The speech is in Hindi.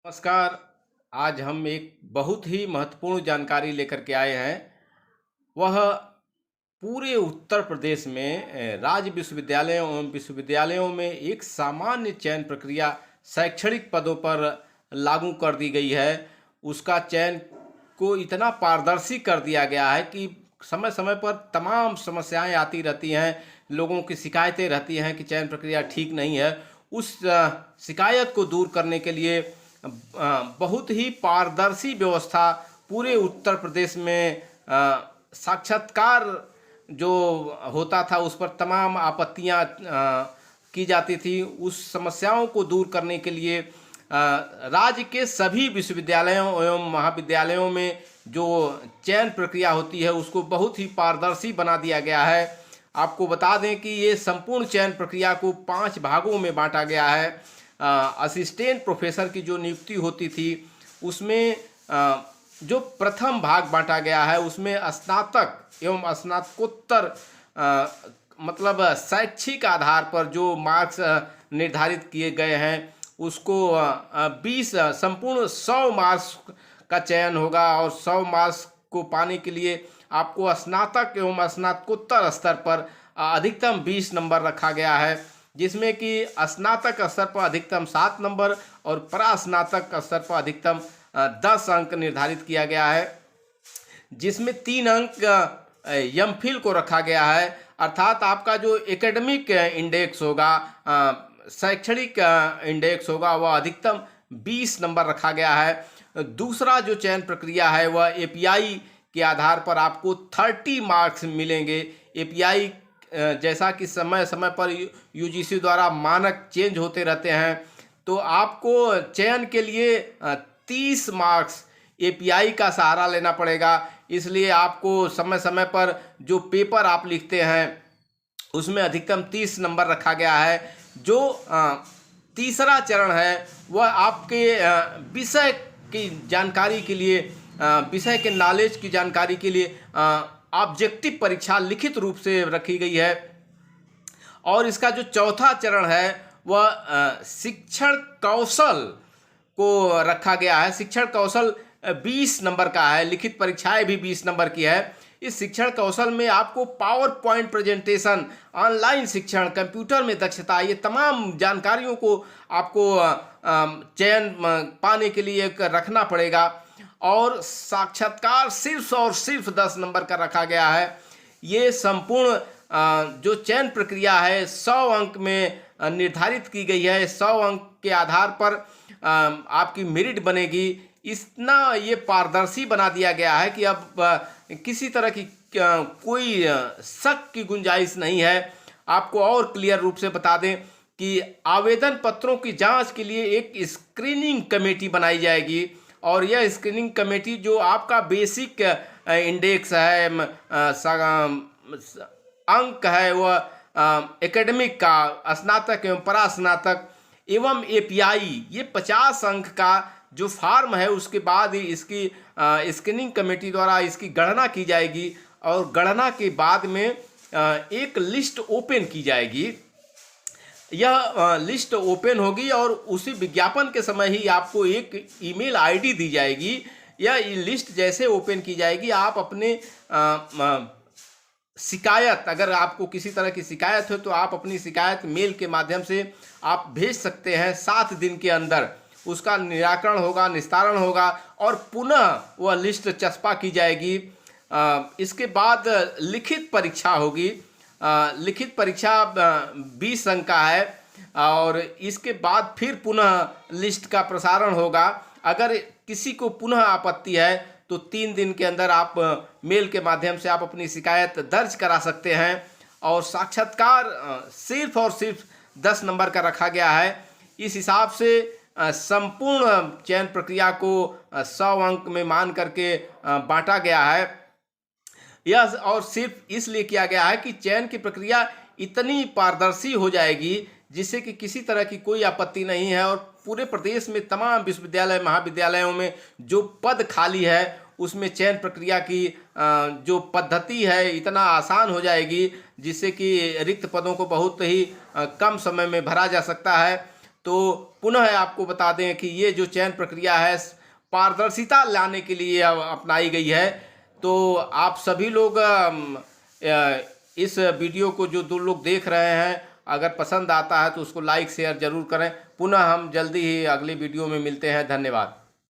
नमस्कार। आज हम एक बहुत ही महत्वपूर्ण जानकारी लेकर के आए हैं। वह पूरे उत्तर प्रदेश में राज्य विश्वविद्यालयों एवं विश्वविद्यालयों में एक सामान्य चयन प्रक्रिया शैक्षणिक पदों पर लागू कर दी गई है। उसका चयन को इतना पारदर्शी कर दिया गया है कि समय समय पर तमाम समस्याएं आती रहती हैं, लोगों की शिकायतें रहती हैं कि चयन प्रक्रिया ठीक नहीं है। उस शिकायत को दूर करने के लिए बहुत ही पारदर्शी व्यवस्था पूरे उत्तर प्रदेश में साक्षात्कार जो होता था उस पर तमाम आपत्तियां की जाती थी। उस समस्याओं को दूर करने के लिए राज्य के सभी विश्वविद्यालयों एवं महाविद्यालयों में जो चयन प्रक्रिया होती है उसको बहुत ही पारदर्शी बना दिया गया है। आपको बता दें कि ये संपूर्ण चयन प्रक्रिया को 5 भागों में बांटा गया है। असिस्टेंट प्रोफेसर की जो नियुक्ति होती थी उसमें जो प्रथम भाग बांटा गया है उसमें स्नातक एवं स्नातकोत्तर मतलब शैक्षिक आधार पर जो मार्क्स निर्धारित किए गए हैं उसको 20 संपूर्ण 100 मार्क्स का चयन होगा और 100 मार्क्स को पाने के लिए आपको स्नातक एवं स्नातकोत्तर स्तर पर अधिकतम 20 नंबर रखा गया है, जिसमें कि स्नातक स्तर पर अधिकतम 7 नंबर और परास्नातक स्तर पर अधिकतम 10 अंक निर्धारित किया गया है, जिसमें 3 अंक एमफिल को रखा गया है। अर्थात आपका जो एकेडमिक इंडेक्स होगा, शैक्षणिक इंडेक्स होगा, वह अधिकतम 20 नंबर रखा गया है। दूसरा जो चयन प्रक्रिया है वह एपीआई के आधार पर आपको 30 मार्क्स मिलेंगे। एपीआई जैसा कि समय समय पर यूजीसी द्वारा मानक चेंज होते रहते हैं, तो आपको चयन के लिए 30 मार्क्स एपीआई का सहारा लेना पड़ेगा। इसलिए आपको समय समय पर जो पेपर आप लिखते हैं उसमें अधिकतम 30 नंबर रखा गया है। जो तीसरा चरण है वह आपके विषय की जानकारी के लिए, विषय के नॉलेज की जानकारी के लिए ऑब्जेक्टिव परीक्षा लिखित रूप से रखी गई है। और इसका जो चौथा चरण है वह शिक्षण कौशल को रखा गया है। शिक्षण कौशल 20 नंबर का है, लिखित परीक्षाएं भी 20 नंबर की है। इस शिक्षण कौशल में आपको पावर पॉइंट प्रेजेंटेशन, ऑनलाइन शिक्षण, कंप्यूटर में दक्षता, ये तमाम जानकारियों को आपको चयन पाने के लिए रखना पड़ेगा। और साक्षात्कार सिर्फ और सिर्फ 10 नंबर का रखा गया है। ये संपूर्ण जो चयन प्रक्रिया है 100 अंक में निर्धारित की गई है। 100 अंक के आधार पर आपकी मेरिट बनेगी। इतना ये पारदर्शी बना दिया गया है कि अब किसी तरह की कोई शक की गुंजाइश नहीं है। आपको और क्लियर रूप से बता दें कि आवेदन पत्रों की जांच के लिए एक स्क्रीनिंग कमेटी बनाई जाएगी और यह स्क्रीनिंग कमेटी जो आपका बेसिक इंडेक्स है, अंक है, वह एकेडमिक का, स्नातक एवं परास्नातक एवं एपीआई, ये 50 अंक का जो फार्म है उसके बाद ही इसकी स्क्रीनिंग कमेटी द्वारा इसकी गणना की जाएगी और गणना के बाद में एक लिस्ट ओपन की जाएगी। यह लिस्ट ओपन होगी और उसी विज्ञापन के समय ही आपको एक ईमेल आईडी दी जाएगी। यह लिस्ट जैसे ओपन की जाएगी आप अपने शिकायत, अगर आपको किसी तरह की शिकायत हो तो आप अपनी शिकायत मेल के माध्यम से आप भेज सकते हैं। 7 दिन के अंदर उसका निराकरण होगा, निस्तारण होगा और पुनः वह लिस्ट चस्पा की जाएगी। इसके बाद लिखित परीक्षा होगी। लिखित परीक्षा 20 अंक का है और इसके बाद फिर पुनः लिस्ट का प्रसारण होगा। अगर किसी को पुनः आपत्ति है तो 3 दिन के अंदर आप मेल के माध्यम से आप अपनी शिकायत दर्ज करा सकते हैं। और साक्षात्कार सिर्फ और सिर्फ 10 नंबर का रखा गया है। इस हिसाब से संपूर्ण चयन प्रक्रिया को 100 अंक में मान करके बांटा गया है। यह और सिर्फ इसलिए किया गया है कि चयन की प्रक्रिया इतनी पारदर्शी हो जाएगी जिससे कि किसी तरह की कोई आपत्ति नहीं है और पूरे प्रदेश में तमाम विश्वविद्यालय महाविद्यालयों में जो पद खाली है उसमें चयन प्रक्रिया की जो पद्धति है इतना आसान हो जाएगी जिससे कि रिक्त पदों को बहुत ही कम समय में भरा जा सकता है। तो पुनः आपको बता दें कि ये जो चयन प्रक्रिया है पारदर्शिता लाने के लिए अपनाई गई है। तो आप सभी लोग इस वीडियो को जो दो लोग देख रहे हैं, अगर पसंद आता है तो उसको लाइक शेयर जरूर करें। पुनः हम जल्दी ही अगली वीडियो में मिलते हैं। धन्यवाद।